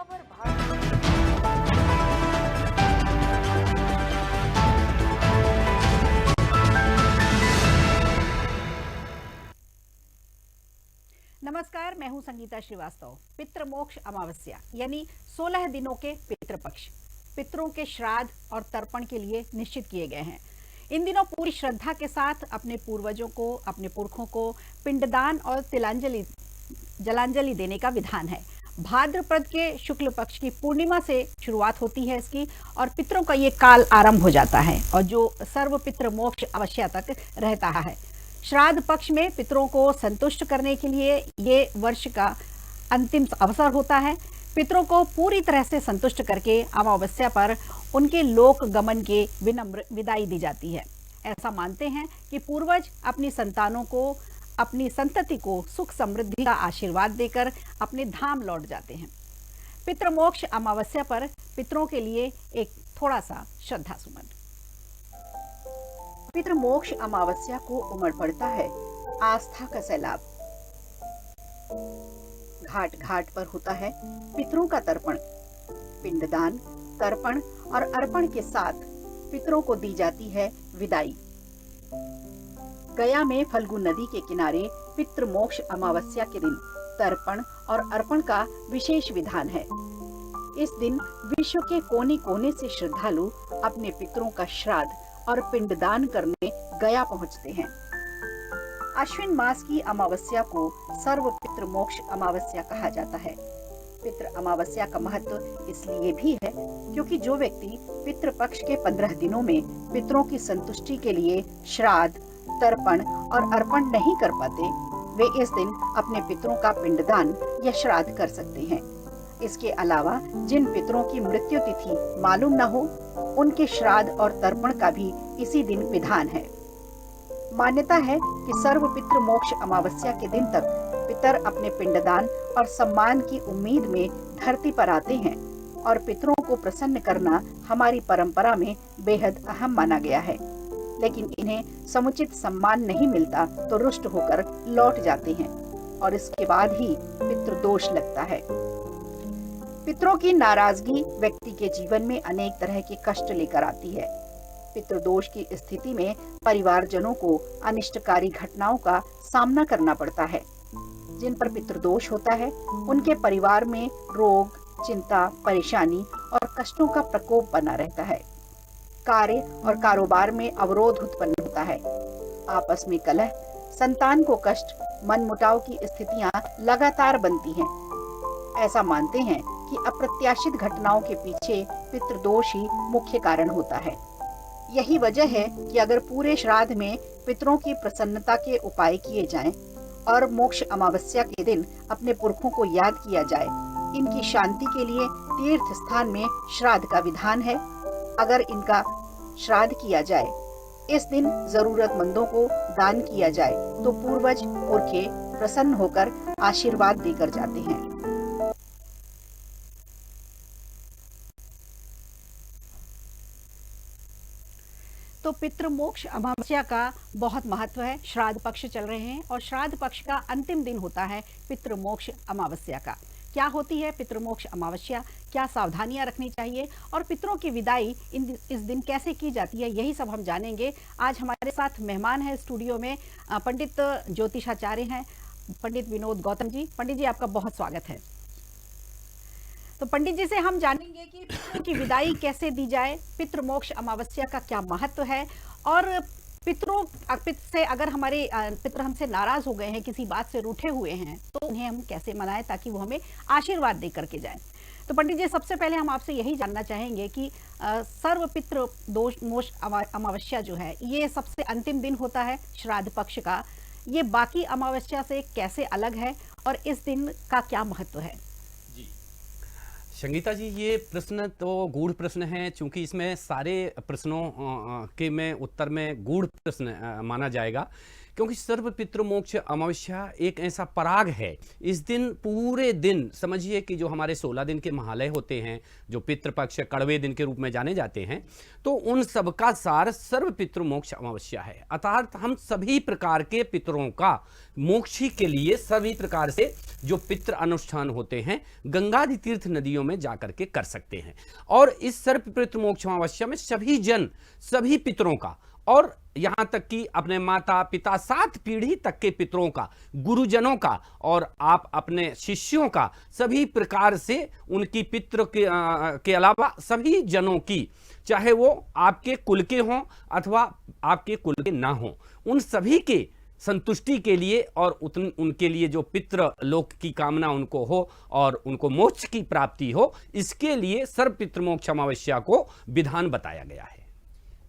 खबर भारत। नमस्कार, मैं हूं संगीता श्रीवास्तव। पितृमोक्ष अमावस्या यानी 16 दिनों के पितृपक्ष पितरों के श्राद्ध और तर्पण के लिए निश्चित किए गए हैं। इन दिनों पूरी श्रद्धा के साथ अपने पूर्वजों को, अपने पुरखों को पिंडदान और जलांजलि देने का विधान है। भाद्रपद के शुक्ल पक्ष की पूर्णिमा से शुरुआत होती है इसकी, और पितरों का ये काल आरंभ हो जाता है और जो सर्व पितृ मोक्ष अवस्या तक रहता है। श्राद्ध पक्ष में पितरों को संतुष्ट करने के लिए ये वर्ष का अंतिम अवसर होता है। पितरों को पूरी तरह से संतुष्ट करके अमावस्या पर उनके लोक गमन के विनम्र विदाई दी जाती है। ऐसा मानते हैं कि पूर्वज अपनी संतानों को, अपनी संतति को सुख समृद्धि का आशीर्वाद देकर अपने धाम लौट जाते हैं। पितृमोक्ष अमावस्या पर पितरों के लिए एक थोड़ा सा श्रद्धा सुमन। पितृमोक्ष अमावस्या को उमड़ पड़ता है आस्था का सैलाब। घाट घाट पर होता है पितरों का तर्पण। पिंडदान, तर्पण और अर्पण के साथ पितरों को दी जाती है विदाई। गया में फल्गु नदी के किनारे पितृमोक्ष अमावस्या के दिन तर्पण और अर्पण का विशेष विधान है। इस दिन विश्व के कोने कोने से श्रद्धालु अपने पितरों का श्राद्ध और पिंडदान करने गया पहुंचते हैं। अश्विन मास की अमावस्या को सर्व पितृ मोक्ष अमावस्या कहा जाता है। पितृ अमावस्या का महत्व इसलिए भी है क्योंकि जो व्यक्ति पितृ पक्ष के 15 दिनों में पितरों की संतुष्टि के लिए श्राद्ध, तर्पण और अर्पण नहीं कर पाते, वे इस दिन अपने पितरों का पिंडदान या श्राद्ध कर सकते हैं। इसके अलावा जिन पितरों की मृत्यु तिथि मालूम न हो, उनके श्राद्ध और तर्पण का भी इसी दिन विधान है। मान्यता है कि सर्व पितृ मोक्ष अमावस्या के दिन तक पितर अपने पिंडदान और सम्मान की उम्मीद में धरती पर आते हैं और पितरों को प्रसन्न करना हमारी परंपरा में बेहद अहम माना गया है। लेकिन इन्हें समुचित सम्मान नहीं मिलता तो रुष्ट होकर लौट जाते हैं और इसके बाद ही पितृदोष लगता है। पितरों की नाराजगी व्यक्ति के जीवन में अनेक तरह के कष्ट लेकर आती है। पितृदोष की स्थिति में परिवारजनों को अनिष्टकारी घटनाओं का सामना करना पड़ता है। जिन पर पितृदोष होता है उनके परिवार में रोग, चिंता, परेशानी और कष्टों का प्रकोप बना रहता है। कार्य और कारोबार में अवरोध उत्पन्न होता है। आपस में कलह, संतान को कष्ट, मनमुटाव की स्थितियां लगातार बनती हैं। ऐसा मानते हैं कि अप्रत्याशित घटनाओं के पीछे पितृदोष ही मुख्य कारण होता है। यही वजह है कि अगर पूरे श्राद्ध में पितरों की प्रसन्नता के उपाय किए जाएं और मोक्ष अमावस्या के दिन अपने पुरखों को याद किया जाए, इनकी शांति के लिए तीर्थ स्थान में श्राद्ध का विधान है। अगर इनका श्राद्ध किया जाए, इस दिन जरूरतमंदों को दान किया जाए तो पूर्वज पुरखे प्रसन्न होकर आशीर्वाद देकर जाते हैं। तो पितृमोक्ष अमावस्या का बहुत महत्व है। श्राद्ध पक्ष चल रहे हैं और श्राद्ध पक्ष का अंतिम दिन होता है पितृमोक्ष अमावस्या का। क्या होती है पितृमोक्ष अमावस्या, क्या सावधानियां रखनी चाहिए और पितरों की विदाई इस दिन कैसे की जाती है, यही सब हम जानेंगे। आज हमारे साथ मेहमान है स्टूडियो में, पंडित ज्योतिषाचार्य हैं, पंडित विनोद गौतम जी। पंडित जी, आपका बहुत स्वागत है। तो पंडित जी से हम जानेंगे कि पितरों की विदाई कैसे दी जाए, पितृमोक्ष अमावस्या का क्या महत्व है, और पितरों से अगर हमारे पितर हमसे नाराज हो गए हैं, किसी बात से रूठे हुए हैं, तो उन्हें हम कैसे मनाएं ताकि वो हमें आशीर्वाद दे करके जाएं। तो पंडित जी, सबसे पहले हम आपसे यही जानना चाहेंगे कि सर्व पितृ दोष मोक्ष अमावस्या जो है, ये सबसे अंतिम दिन होता है श्राद्ध पक्ष का, ये बाकी अमावस्या से कैसे अलग है और इस दिन का क्या महत्व है? संगीता जी, ये प्रश्न तो गूढ़ प्रश्न है, चूंकि इसमें सारे प्रश्नों के में उत्तर में गूढ़ प्रश्न माना जाएगा, क्योंकि सर्व पितृ मोक्ष अमावस्या एक ऐसा पराग है। इस दिन पूरे दिन समझिए कि जो हमारे 16 दिन के महालय होते हैं, जो पितृपक्ष कड़वे दिन के रूप में जाने जाते हैं, तो उन सबका सार सर्व पितृ मोक्ष अमावस्या है। अर्थात हम सभी प्रकार के पितरों का मोक्ष के लिए सभी प्रकार से जो पितृ अनुष्ठान होते हैं गंगादि तीर्थ नदियों में जाकर के कर सकते हैं। और इस सर्व पितृ मोक्ष अमावस्या में सभी जन, सभी पितरों का, और यहां तक कि अपने माता पिता 7 पीढ़ी तक के पितरों का, गुरुजनों का, और आप अपने शिष्यों का, सभी प्रकार से उनकी पितृ के अलावा सभी जनों की, चाहे वो आपके कुल के हों अथवा आपके कुल के ना हों, उन सभी के संतुष्टि के लिए और उनके लिए जो पितृ लोक की कामना उनको हो और उनको मोक्ष की प्राप्ति हो, इसके लिए सर्व पितृ मोक्ष अमावस्या को विधान बताया गया है।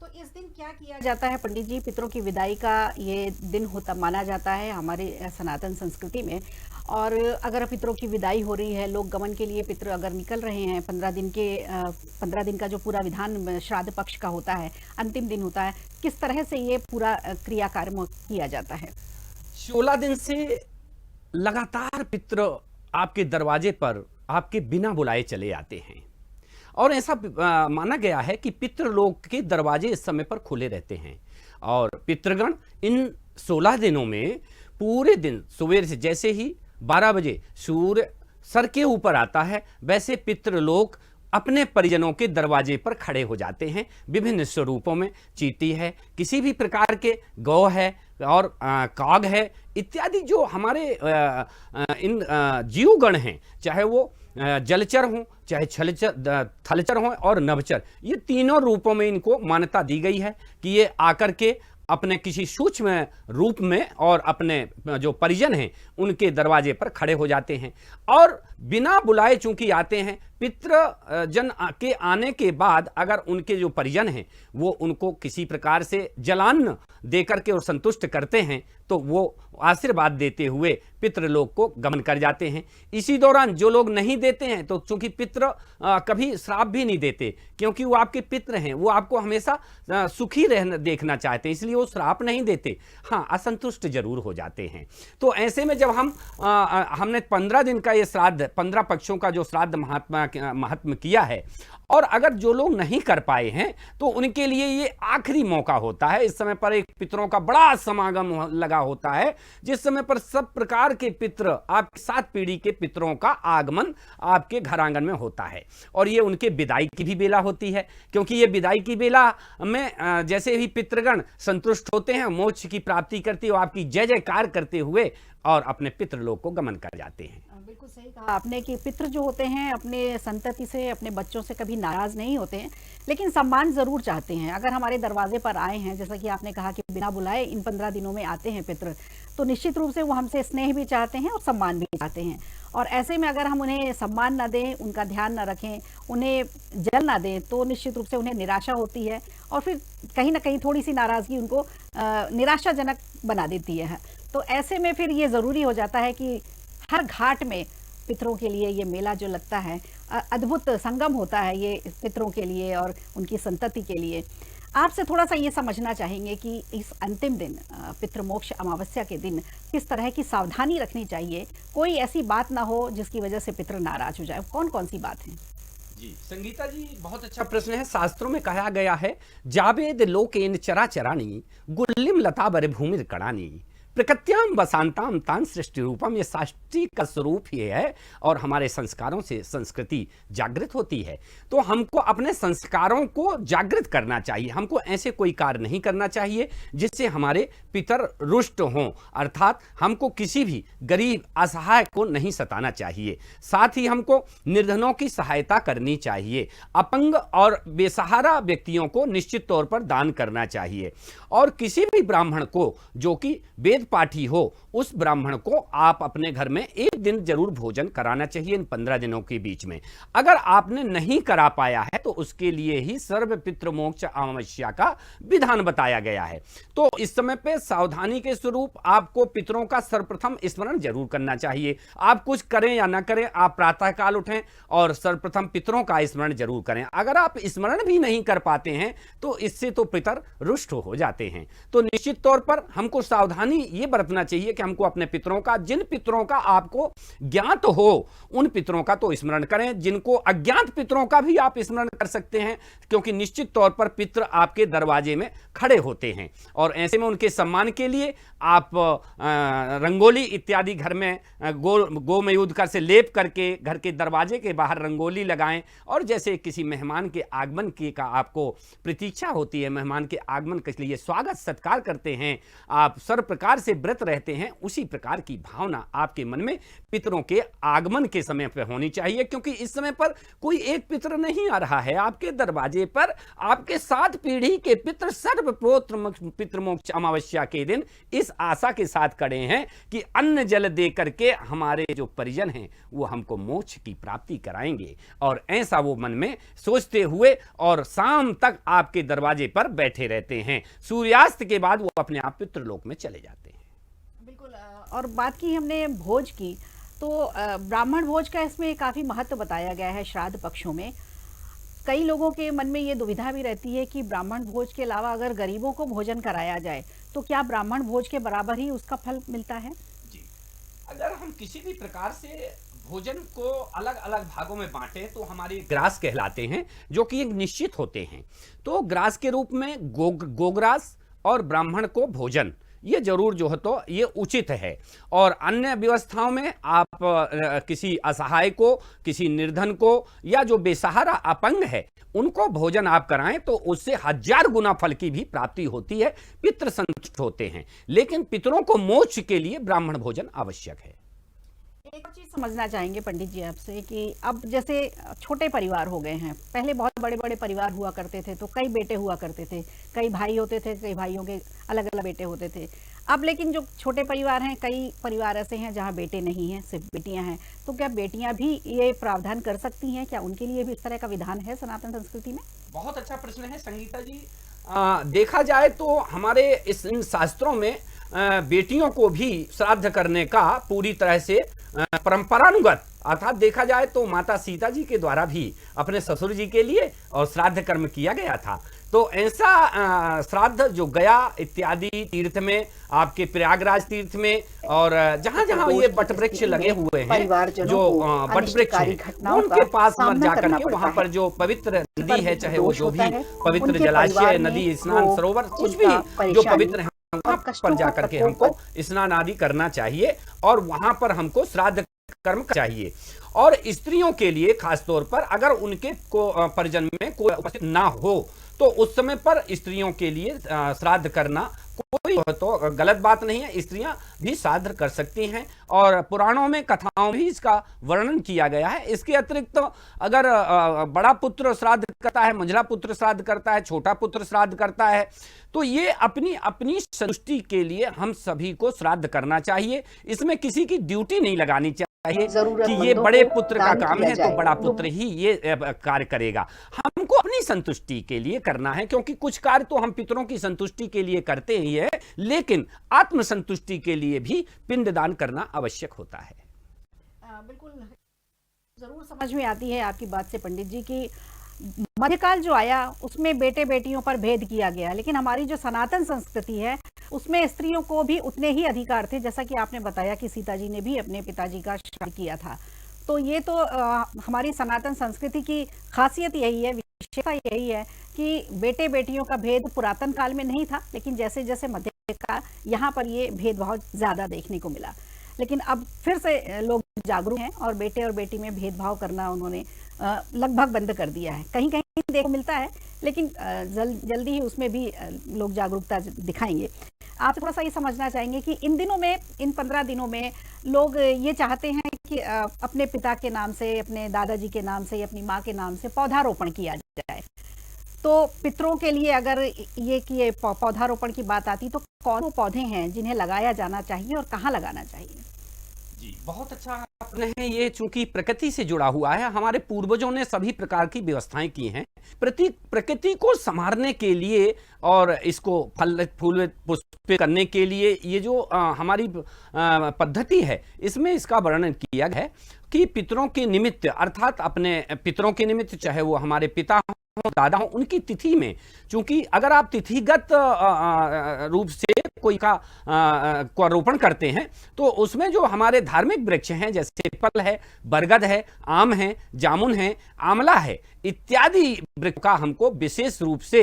तो इस दिन क्या किया जाता है पंडित जी? पितरों की विदाई का ये दिन होता माना जाता है हमारे सनातन संस्कृति में। और अगर पितरों की विदाई हो रही है, लोग गमन के लिए पितर अगर निकल रहे हैं, 15 दिन का जो पूरा विधान श्राद्ध पक्ष का होता है, अंतिम दिन होता है, किस तरह से ये पूरा क्रियाकर्म किया जाता है? 16 दिन से लगातार पितर आपके दरवाजे पर आपके बिना बुलाए चले आते हैं, और ऐसा माना गया है कि पितृलोक के दरवाजे इस समय पर खुले रहते हैं। और पितृगण इन 16 दिनों में पूरे दिन सवेरे से जैसे ही 12 बजे सूर्य सर के ऊपर आता है, वैसे पितृलोक अपने परिजनों के दरवाजे पर खड़े हो जाते हैं। विभिन्न स्वरूपों में, चींटी है, किसी भी प्रकार के गौ है, और काग है, इत्यादि जो हमारे इन जीवगण हैं, चाहे वो जलचर हों, चाहे थलचर हों और नभचर, ये तीनों रूपों में इनको मान्यता दी गई है कि ये आकर के अपने किसी सूक्ष्म रूप में और अपने जो परिजन हैं उनके दरवाजे पर खड़े हो जाते हैं। और बिना बुलाए चूंकि आते हैं, पितृ जन के आने के बाद अगर उनके जो परिजन हैं वो उनको किसी प्रकार से जलान्न देकर के और संतुष्ट करते हैं, तो वो आशीर्वाद देते हुए पितृलोक को गमन कर जाते हैं। इसी दौरान जो लोग नहीं देते हैं, तो चूंकि पितृ कभी श्राप भी नहीं देते, क्योंकि वो आपके पितृ हैं, वो आपको हमेशा सुखी रहना देखना चाहते हैं, इसलिए वो श्राप नहीं देते। हाँ, असंतुष्ट जरूर हो जाते हैं। तो ऐसे में जब हमने 15 दिन का ये श्राद्ध, 15 पक्षों का जो श्राद्ध महात्म किया है, और अगर जो लोग नहीं कर पाए हैं तो उनके लिए ये आखिरी मौका होता है। इस समय पर एक पितरों का बड़ा समागम लगा होता है, जिस समय पर सब प्रकार के पितृ, आपके 7 पीढ़ी के पितरों का आगमन आपके घर आंगन में होता है। और ये उनके विदाई की भी बेला होती है, क्योंकि ये विदाई की बेला में जैसे ही पितृगण संतुष्ट होते हैं, मोक्ष की प्राप्ति करते हो आपकी जय जयकार करते हुए और अपने पितृलोक को गमन कर जाते हैं। बिल्कुल सही कहा आपने कि पितृ जो होते हैं अपने संतति से, अपने बच्चों से कभी नाराज नहीं होते हैं, लेकिन सम्मान जरूर चाहते हैं। अगर हमारे दरवाजे पर आए हैं, जैसा कि आपने कहा कि बिना बुलाए इन 15 दिनों में आते हैं पितृ, तो निश्चित रूप से वो हमसे स्नेह भी चाहते हैं और सम्मान भी चाहते हैं। और ऐसे में अगर हम उन्हें सम्मान न दें, उनका ध्यान न रखें, उन्हें जल न दें, तो निश्चित रूप से उन्हें निराशा होती है, और फिर कहीं ना कहीं थोड़ी सी नाराजगी उनको निराशाजनक बना देती है। तो ऐसे में फिर ये ज़रूरी हो जाता है कि हर घाट में पितरों के लिए ये मेला जो लगता है, अद्भुत संगम होता है ये पितरों के लिए और उनकी संतति के लिए। आपसे थोड़ा सा ये समझना चाहेंगे कि इस अंतिम दिन, पितृमोक्ष अमावस्या के दिन, किस तरह की सावधानी रखनी चाहिए, कोई ऐसी बात ना हो जिसकी वजह से पितृ नाराज हो जाए। कौन कौन सी बात है? जी संगीता जी, बहुत अच्छा प्रश्न है। शास्त्रों में कहा गया है, जावेद लोकेन चरा चरानी गुल्लिम लता बर भूमिर कड़ानी प्रकृत्याम वसांताम तान सृष्टि रूपम। ये साष्टी का स्वरूप ही है, और हमारे संस्कारों से संस्कृति जागृत होती है। तो हमको अपने संस्कारों को जागृत करना चाहिए। हमको ऐसे कोई कार्य नहीं करना चाहिए जिससे हमारे पितर रुष्ट हों, अर्थात हमको किसी भी गरीब असहाय को नहीं सताना चाहिए। साथ ही हमको निर्धनों की सहायता करनी चाहिए। अपंग और बेसहारा व्यक्तियों को निश्चित तौर पर दान करना चाहिए। और किसी भी ब्राह्मण को जो कि वेद वेद पाठी हो उस ब्राह्मण को आप अपने घर में एक दिन जरूर भोजन कराना चाहिए इन 15 दिनों के बीच में। अगर आपने नहीं करा पाया है तो उसके लिए ही सर्व पितृ मोक्ष अमावस्या का विधान बताया गया है। तो इस समय पे सावधानी के स्वरूप आपको पितरों का सर्वप्रथम स्मरण जरूर करना चाहिए। आप कुछ करें या ना करें, आप प्रातःकाल उठें और सर्वप्रथम पितरों का स्मरण जरूर करें। अगर आप स्मरण भी नहीं कर पाते हैं तो इससे तो पितर रुष्ट हो जाते हैं। तो निश्चित तौर पर हमको सावधानी ये बरतना चाहिए कि हमको अपने पितरों का, जिन पितरों का आपको ज्ञात हो उन पितरों का तो स्मरण करें, जिनको अज्ञात पितरों का भी आप स्मरण कर सकते हैं, क्योंकि निश्चित तौर पर पितर आपके दरवाजे में खड़े होते हैं और ऐसे में उनके सम्मान के लिए आप रंगोली इत्यादि घर में गोमयूद कर से लेप करके घर के दरवाजे के बाहर रंगोली लगाएं और जैसे किसी मेहमान के आगमन की का आपको प्रतीक्षा होती है, मेहमान के आगमन के लिए स्वागत सत्कार करते हैं, आप सर्व प्रकार से व्रत रहते हैं, उसी प्रकार की भावना आपके मन में पितरों के आगमन के समय पर होनी चाहिए। क्योंकि इस समय पर कोई एक पितर नहीं आ रहा है आपके दरवाजे पर, आपके 7 पीढ़ी के पितर सर्वप्रोत्र पितृमोक्ष अमावस्या के दिन इस आशा के साथ खड़े हैं कि अन्न जल दे करके हमारे जो परिजन हैं वो हमको मोक्ष की प्राप्ति कराएंगे, और ऐसा वो मन में सोचते हुए और शाम तक आपके दरवाजे पर बैठे रहते हैं। सूर्यास्त के बाद वो अपने आप पितृलोक में चले जाते हैं। बिल्कुल। और बात की हमने भोज की, तो ब्राह्मण भोज का इसमें काफ़ी महत्व बताया गया है श्राद्ध पक्षों में। कई लोगों के मन में ये दुविधा भी रहती है कि ब्राह्मण भोज के अलावा अगर गरीबों को भोजन कराया जाए तो क्या ब्राह्मण भोज के बराबर ही उसका फल मिलता है? जी, अगर हम किसी भी प्रकार से भोजन को अलग अलग भागों में बांटें तो हमारे ग्रास कहलाते हैं, जो कि एक निश्चित होते हैं। तो ग्रास के रूप में गोग्रास और ब्राह्मण को भोजन ये जरूर जो है तो ये उचित है। और अन्य व्यवस्थाओं में आप किसी असहाय को, किसी निर्धन को या जो बेसहारा अपंग है उनको भोजन आप कराएं तो उससे 1000 गुना फल की भी प्राप्ति होती है, पितृ संतुष्ट होते हैं। लेकिन पितरों को मोक्ष के लिए ब्राह्मण भोजन आवश्यक है। एक और चीज समझना चाहेंगे पंडित जी आपसे कि अब जैसे छोटे परिवार हो गए हैं, पहले बहुत बड़े बड़े परिवार हुआ करते थे तो कई बेटे हुआ करते थे, कई भाई होते थे, कई भाइयों के अलग अलग बेटे होते थे। अब लेकिन जो छोटे परिवार हैं, कई परिवार ऐसे हैं जहां बेटे नहीं हैं, सिर्फ बेटियां हैं। तो क्या बेटियां भी ये प्रावधान कर सकती हैं? क्या उनके लिए भी इस तरह का विधान है सनातन संस्कृति में? बहुत अच्छा प्रश्न है संगीता जी। देखा जाए तो हमारे इन शास्त्रों में बेटियों को भी श्राद्ध करने का पूरी तरह से परंपरानुगत, अर्थात देखा जाए तो माता सीता जी के द्वारा भी अपने ससुर जी के लिए और श्राद्ध कर्म किया गया था। तो ऐसा श्राद्ध जो गया इत्यादि तीर्थ में, आपके प्रयागराज तीर्थ में और जहां जहां ये बट वृक्ष लगे हुए हैं, जो बट वृक्ष हैं, उनके पास मत जाकर के वहां पर जो पवित्र नदी है, चाहे वो जो भी पवित्र जलाशय, नदी, स्नान सरोवर, कुछ भी जो पवित्र है, वहां पर जाकर के हमको स्नान आदि करना चाहिए और वहां पर हमको श्राद्ध कर्म चाहिए। और स्त्रियों के लिए खासतौर पर अगर उनके परिजन में कोई उपस्थित ना हो तो उस समय पर स्त्रियों के लिए श्राद्ध करना कोई तो गलत बात नहीं है, स्त्रियां भी श्राद्ध कर सकती हैं और पुराणों में, कथाओं में भी इसका वर्णन किया गया है। इसके अतिरिक्त तो अगर बड़ा पुत्र श्राद्ध करता है, मंझला पुत्र श्राद्ध करता है, छोटा पुत्र श्राद्ध करता है, तो ये अपनी अपनी संतुष्टि के लिए हम सभी को श्राद्ध करना चाहिए। इसमें किसी की ड्यूटी नहीं लगानी चाहिए कि ये बड़े पुत्र का काम है तो बड़ा पुत्र ही ये कार्य करेगा। हमको अपनी संतुष्टि के लिए करना है, क्योंकि कुछ कार्य तो हम पितरों की संतुष्टि के लिए करते ही है, लेकिन आत्म संतुष्टि के लिए भी पिंडदान करना आवश्यक होता है। बिल्कुल, जरूर समझ में आती है आपकी बात से पंडित जी की मध्यकाल जो आया उसमें बेटे बेटियों पर भेद किया गया, लेकिन हमारी जो सनातन संस्कृति है उसमें स्त्रियों को भी उतने ही अधिकार थे, जैसा कि आपने बताया कि सीता जी ने भी अपने पिताजी का श्राद्ध किया था। तो ये तो हमारी सनातन संस्कृति की खासियत यही है, विशेषता यही है कि बेटे बेटियों का भेद पुरातन काल में नहीं था, लेकिन जैसे जैसे मध्यकाल यहाँ पर ये भेद बहुत ज्यादा देखने को मिला। लेकिन अब फिर से लोग जागरूक हैं और बेटे और बेटी में भेदभाव करना उन्होंने लगभग बंद कर दिया है। कहीं कहीं देखो मिलता है, लेकिन जल्दी ही उसमें भी लोग जागरूकता दिखाएंगे। आप थोड़ा सा ये समझना चाहेंगे कि इन दिनों में, इन 15 दिनों में लोग ये चाहते हैं कि अपने पिता के नाम से, अपने दादाजी के नाम से, अपनी माँ के नाम से पौधारोपण किया जाए। तो पितरों के लिए अगर ये पौधारोपण की बात आती तो कौन वो पौधे हैं जिन्हें लगाया जाना चाहिए और कहाँ लगाना चाहिए? जी, बहुत अच्छा आपने है। ये चूंकि प्रकृति से जुड़ा हुआ है, हमारे पूर्वजों ने सभी प्रकार की व्यवस्थाएं की हैं प्रकृति को संवारने के लिए और इसको फल फूल पुष्पित करने के लिए। ये जो हमारी पद्धति है, इसमें इसका वर्णन किया गया है कि पितरों के निमित्त, अर्थात अपने पितरों के निमित्त, चाहे वो हमारे पिता हो, दादा हो, उनकी तिथि में, चूंकि अगर आप तिथिगत रूप से कोई का को रोपण करते हैं तो उसमें जो हमारे धार्मिक वृक्ष हैं, जैसे पीपल है, बरगद है, आम है, जामुन है, आंवला है, इत्यादि वृक्ष का हमको विशेष रूप से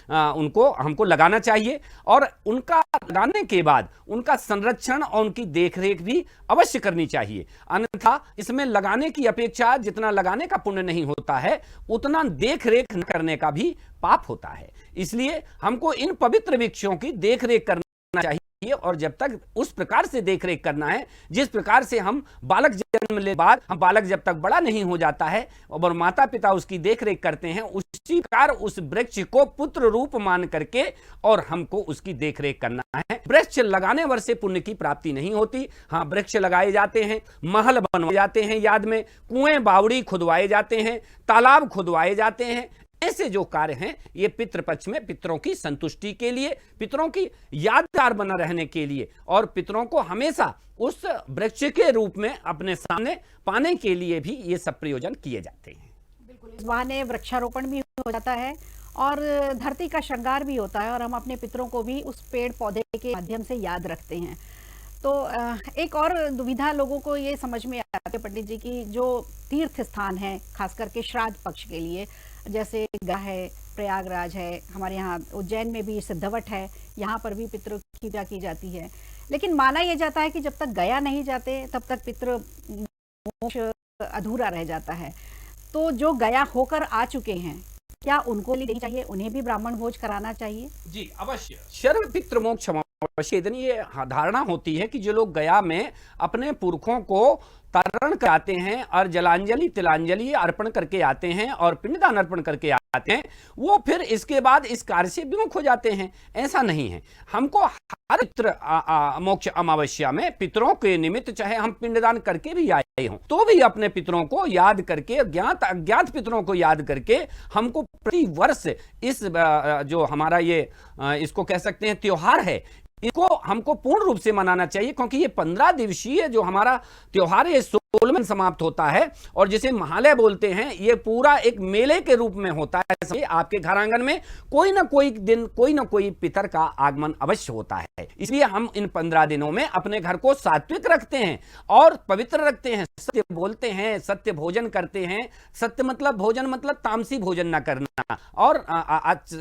उनको हमको लगाना चाहिए। और उनका लगाने के बाद उनका संरक्षण और उनकी देखरेख भी अवश्य करनी चाहिए। अन्यथा इसमें लगाने की अपेक्षा जितना लगाने का पुण्य नहीं होता है, उतना देखरेख न करने का भी पाप होता है। इसलिए हमको इन पवित्र वृक्षों की देखरेख करना चाहिए, और जब तक उस प्रकार से देखरेख करना है जिस प्रकार से हम बालक जन्म ले बाद हम बालक जब तक बड़ा नहीं हो जाता है और माता पिता उसकी देखरेख करते हैं, उसी प्रकार उस वृक्ष को पुत्र रूप मान करके और हमको उसकी देखरेख करना है। वृक्ष लगाने वर्ष से पुण्य की प्राप्ति नहीं होती। हाँ, वृक्ष लगाए जाते हैं, महल बनवाए जाते हैं, याद में कुएं बावड़ी खुदवाए जाते हैं, तालाब खुदवाए जाते हैं। ऐसे जो कार्य हैं ये पितृपक्ष में पितरों की संतुष्टि के लिए, पितरों की यादगार बना रहने के लिए, और पितरों को हमेशा उस वृक्ष के रूप में अपने सामने पाने के लिए भी ये सब प्रयोजन किए जाते हैं। बिल्कुल, इस बहाने वृक्षारोपण भी हो जाता है और धरती का श्रृंगार भी होता है, और हम अपने पितरों को भी उस पेड़ पौधे के माध्यम से याद रखते हैं। तो एक और दुविधा लोगों को ये समझ में आती है पंडित जी की, जो तीर्थ स्थान है खास करके श्राद्ध पक्ष के लिए, जैसे गया है, प्रयागराज है, हमारे यहाँ उज्जैन में भी सिद्धवट है, यहाँ पर भी पितरों की पूजा की जाती है। लेकिन माना यह जाता है कि जब तक गया नहीं जाते तब तक पितृ मोक्ष अधूरा रह जाता है। तो जो गया होकर आ चुके हैं, क्या उनको देनी चाहिए, उन्हें भी ब्राह्मण भोज कराना चाहिए? जी अवश्य। शर्व पितृ मोक्ष अवश्य। ये धारणा होती है कि जो लोग गया में अपने पुरखों को तरण कराते हैं और जलांजलि तिलांजलि अर्पण करके आते हैं और पिंडदान अर्पण करके आते हैं, वो फिर इसके बाद इस कार्य से विमुख हो जाते हैं। ऐसा नहीं है। हमको हर पितृ मोक्ष अमावस्या में पितरों के निमित्त, चाहे हम पिंडदान करके भी आए हों, तो भी अपने पितरों को याद करके, ज्ञात अज्ञात पितरों को याद करके हमको प्रति वर्ष इस जो हमारा ये इसको कह सकते हैं त्योहार है, इसको हमको पूर्ण रूप से मनाना चाहिए। क्योंकि ये 15 दिवसीय जो हमारा त्योहार है 16 में समाप्त होता है, और जिसे महालय बोलते हैं, ये पूरा एक मेले के रूप में होता है। आपके घर आंगन में कोई ना कोई दिन कोई ना कोई पितर का आगमन अवश्य होता है। इसलिए हम इन 15 दिनों में अपने घर को सात्विक रखते हैं और पवित्र रखते हैं, सत्य बोलते हैं, सत्य भोजन करते हैं। सत्य मतलब भोजन मतलब तामसी भोजन न करना, और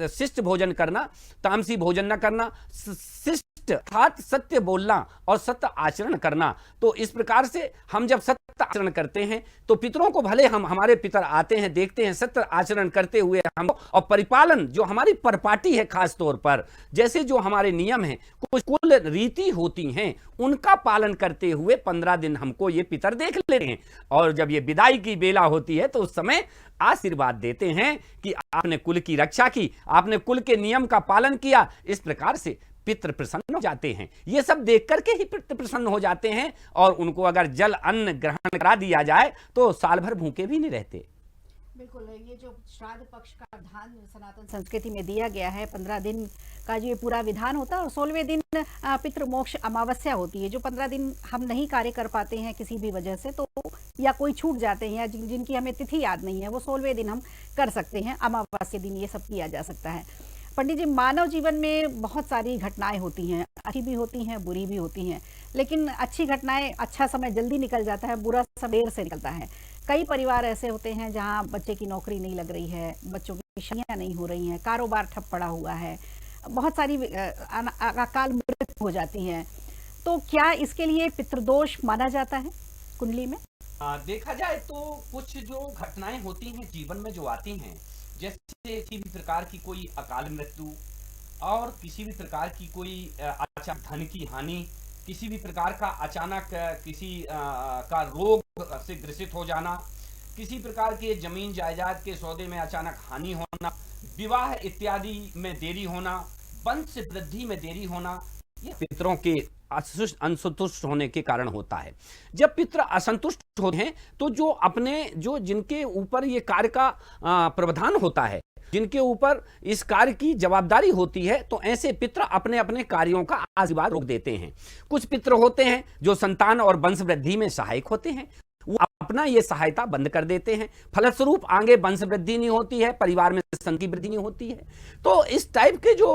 शिष्ट भोजन करना, तामसी भोजन न करना, शिष्ट अर्थात सत्य बोलना और सत्य आचरण करना। तो इस प्रकार से हम जब सत्य आचरण करते हैं तो पितरों को, भले हम हमारे पितर आते हैं, देखते हैं सत्य आचरण करते हुए हम, और परिपालन जो हमारी परपाटी है, खास तौर पर जैसे जो हमारे नियम हैं, कुछ कुल रीति होती हैं, उनका पालन करते हुए 15 दिन हमको ये पितर देख लेते हैं। और जब ये विदाई की बेला होती है तो उस समय आशीर्वाद देते हैं कि आपने कुल की रक्षा की, आपने कुल के नियम का पालन किया। इस प्रकार से पितृ प्रसन्न हो जाते हैं। ये सब देख करके ही पितृ प्रसन्न हो जाते हैं, और उनको अगर जल अन्न ग्रहण करा दिया जाए तो साल भर भूखे भी नहीं रहते। बिल्कुल, ये जो श्राद्ध पक्ष का विधान सनातन संस्कृति में दिया गया है, 15 दिन का जो ये पूरा विधान होता है, और 16वें दिन पितृ मोक्ष अमावस्या होती है। जो 15 दिन हम नहीं कार्य कर पाते हैं किसी भी वजह से, तो या कोई छूट जाते हैं, या जिनकी हमें तिथि याद नहीं है, वो 16वें दिन हम कर सकते हैं। अमावस्या दिन ये सब किया जा सकता है। पंडित जी, मानव जीवन में बहुत सारी घटनाएं होती हैं, अच्छी भी होती हैं, बुरी भी होती हैं। लेकिन अच्छी घटनाएं, अच्छा समय जल्दी निकल जाता है, बुरा समय देर से निकलता है। कई परिवार ऐसे होते हैं जहां बच्चे की नौकरी नहीं लग रही है, बच्चों की शादियां नहीं हो रही हैं, कारोबार ठप पड़ा हुआ है, बहुत सारी अकाल मृत्यु हो जाती है। तो क्या इसके लिए पितृदोष माना जाता है कुंडली में? देखा जाए तो कुछ जो घटनाएं होती हैं जीवन में जो आती हैं, जैसे किसी भी प्रकार की कोई अकाल मृत्यु, और किसी भी प्रकार की कोई अचानक धन की हानि, किसी भी प्रकार का अचानक किसी का रोग से ग्रसित हो जाना, किसी प्रकार के जमीन जायदाद के सौदे में अचानक हानि होना, विवाह इत्यादि में देरी होना, वंश वृद्धि में देरी होना, ये पितरों के असंतुष्ट होने के कारण होता है। जब पितर असंतुष्ट होते हैं तो जिनके ऊपर ये कार्य का प्रावधान होता है, जिनके ऊपर इस कार्य की जवाबदारी होती है, तो ऐसे पितर अपने अपने कार्यों का आशीर्वाद रोक देते हैं। कुछ पितर होते हैं जो संतान और वंश वृद्धि में सहायक होते हैं, वो अपना ये सहायता बंद कर देते हैं, फलस्वरूप आगे वंश वृद्धि नहीं होती है, परिवार में संतान की वृद्धि नहीं होती है। तो इस टाइप के जो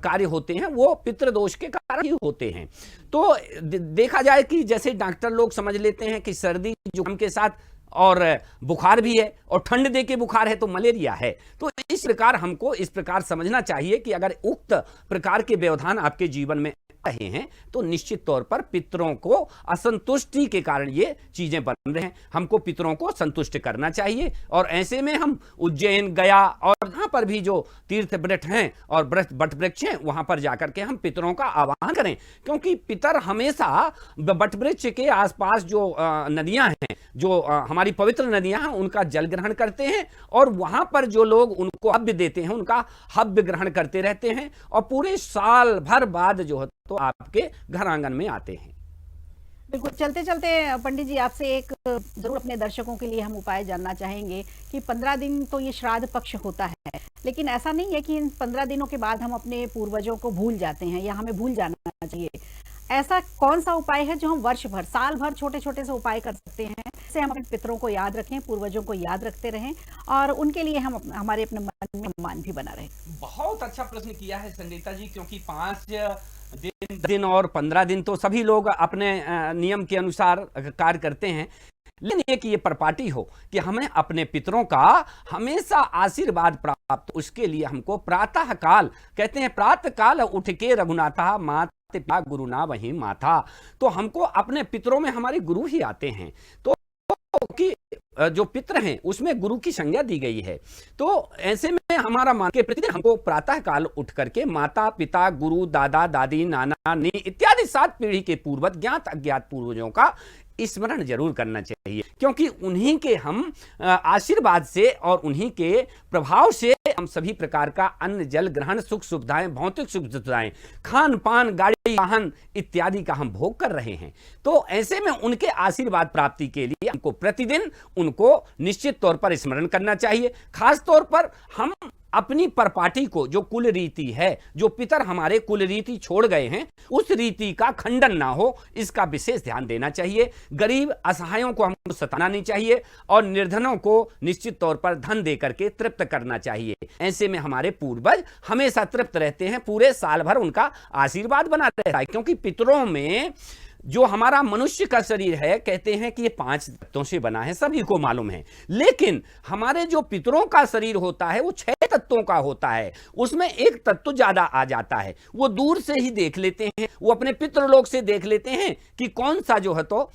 कार्य होते हैं वो पितृदोष के कारण ही होते हैं। तो देखा जाए कि जैसे डॉक्टर लोग समझ लेते हैं कि सर्दी जुकाम के साथ और बुखार भी है, और ठंड दे के बुखार है तो मलेरिया है, तो इस प्रकार हमको इस प्रकार समझना चाहिए कि अगर उक्त प्रकार के व्यवधान आपके जीवन में रहे हैं तो निश्चित तौर पर पितरों को असंतुष्टि के कारण ये चीजें बन रहे हैं। हमको पितरों को संतुष्ट करना चाहिए, और ऐसे में हम उज्जैन, गया और यहाँ पर भी जो तीर्थ वृक्ष हैं और बट वृक्ष हैं वहां पर जाकर के हम पितरों का आह्वान करें, क्योंकि पितर हमेशा बट वृक्ष के आसपास जो नदियां हैं, जो हमारी पवित्र नदियां हैं, उनका जल ग्रहण करते हैं, और वहां पर जो लोग उनको हव्य देते हैं उनका हव्य ग्रहण करते रहते हैं, और पूरे साल भर बाद जो है तो आपके घर आंगन में आते हैं। बिल्कुल। चलते चलते पंडित जी, आपसे एक जरूर अपने दर्शकों के लिए हम उपाय जानना चाहेंगे कि 15 दिन तो ये श्राद्ध पक्ष होता है, लेकिन ऐसा नहीं है कि इन 15 दिनों के बाद हम अपने पूर्वजों को भूल जाते हैं या हमें भूल जाना चाहिए। ऐसा कौन सा उपाय है जो हम वर्ष भर, साल भर छोटे छोटे से उपाय कर सकते हैं, जिससे हम अपने पितरों को याद रखें, पूर्वजों को याद रखते रहें, और उनके लिए हम हमारे अपने मन में सम्मान भी बना रहे? बहुत अच्छा प्रश्न किया है संगीता जी, क्योंकि 5 दिन और 15 दिन तो सभी लोग अपने नियम के अनुसार कार्य करते हैं, लेकिन एक ये परिपाटी हो कि हमें अपने पितरों का हमेशा आशीर्वाद प्राप्त, उसके लिए हमको प्रातः काल, कहते हैं प्रातः काल उठ के रघुनाथा मात पिता गुरु ना वही माथा, तो हमको अपने पितरों में हमारे गुरु ही आते हैं, तो कि जो पितर हैं उसमें गुरु की संज्ञा दी गई है। तो ऐसे में हमारा मान के प्रतिदिन हमको प्रातः काल उठ करके माता पिता गुरु दादा दादी नाना नानी इत्यादि 7 पीढ़ी के पूर्वज ज्ञात अज्ञात पूर्वजों का स्मरण जरूर करना चाहिए, क्योंकि उन्हीं के हम आशीर्वाद से और उन्हीं के प्रभाव से हम सभी प्रकार का अन्न जल ग्रहण, सुख सुविधाएं, भौतिक सुख सुविधाएं, खान पान, गाड़ी वाहन इत्यादि का हम भोग कर रहे हैं। तो ऐसे में उनके आशीर्वाद प्राप्ति के लिए हमको प्रतिदिन उनको निश्चित तौर पर स्मरण करना चाहिए। खास तौर पर हम अपनी परपाटी को, जो कुल रीति है, जो पितर हमारे कुल रीति छोड़ गए हैं, उस रीति का खंडन ना हो, इसका विशेष ध्यान देना चाहिए। गरीब असहायों को हमको सताना नहीं चाहिए, और निर्धनों को निश्चित तौर पर धन दे करके तृप्त करना चाहिए। ऐसे में हमारे पूर्वज हमेशा तृप्त रहते हैं, पूरे साल भर उनका आशीर्वाद बना रहता है, क्योंकि पितरों में जो हमारा मनुष्य का शरीर है, कहते हैं कि ये 5 तत्वों से बना है, सभी को मालूम है, लेकिन हमारे जो पितरों का शरीर होता है वो 6 तत्वों का होता है। उसमें एक तत्व ज्यादा आ जाता है, वो दूर से ही देख लेते हैं, वो अपने पितृलोक से देख लेते हैं कि कौन सा जो है तो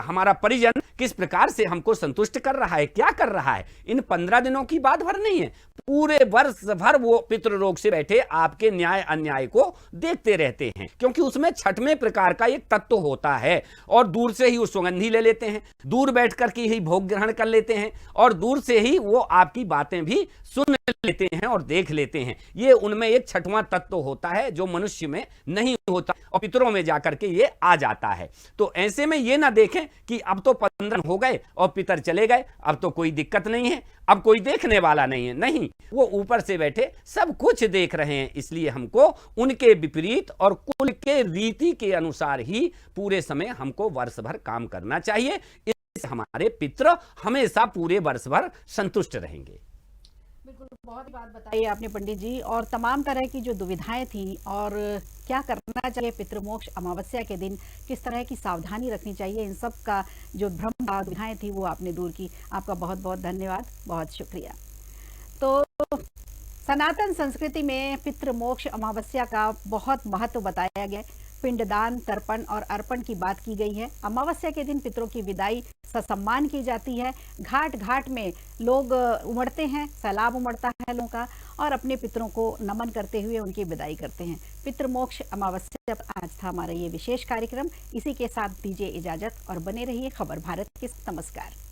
हमारा परिजन किस प्रकार से हमको संतुष्ट कर रहा है, क्या कर रहा है। इन 15 दिनों की बात भर नहीं है, पूरे वर्ष भर वो पितृलोक से बैठे आपके न्याय अन्याय को देखते रहते हैं, क्योंकि उसमें 6वें प्रकार का एक तत्व होता है, और दूर से ही वो सुगंधी ले लेते हैं, दूर बैठ कर के ही भोग ग्रहण कर लेते हैं, और दूर से ही वो आपकी बातें भी सुन लेते हैं और देख लेते हैं। ये उनमें एक 6वां तत्व होता है जो मनुष्य में नहीं होता, और पितरों में जाकर के ये आ जाता है। तो ऐसे में ये ना देखें कि अब तो 15 हो गए और पितर चले गए, अब तो कोई दिक्कत नहीं है, अब कोई देखने वाला नहीं है। नहीं, वो ऊपर से बैठे सब कुछ देख रहे हैं, इसलिए हमको उनके विपरीत और कुल के रीति के अनुसार ही पूरे समय हमको वर्ष भर काम करना चाहिए। इससे हमारे पितर हमेशा पूरे वर्ष भर संतुष्ट रहेंगे। बिल्कुल, बहुत ही बात बताई आपने पंडित जी, और तमाम तरह की जो दुविधाएं थी और क्या करना चाहिए पितृमोक्ष अमावस्या के दिन, किस तरह की सावधानी रखनी चाहिए, इन सब का जो भ्रम दुविधाएं थी वो आपने दूर की। आपका बहुत बहुत धन्यवाद, बहुत शुक्रिया। तो सनातन संस्कृति में पितृमोक्ष अमावस्या का बहुत महत्व बताया गया। पिंडदान, तर्पण और अर्पण की बात की गई है। अमावस्या के दिन पितरों की विदाई ससम्मान की जाती है। घाट घाट में लोग उमड़ते हैं, सैलाब उमड़ता है लोगों का, और अपने पितरों को नमन करते हुए उनकी विदाई करते हैं। पितृमोक्ष अमावस्या आज था हमारा ये विशेष कार्यक्रम। इसी के साथ दीजिए इजाजत और बने रहिए खबर भारत के। नमस्कार।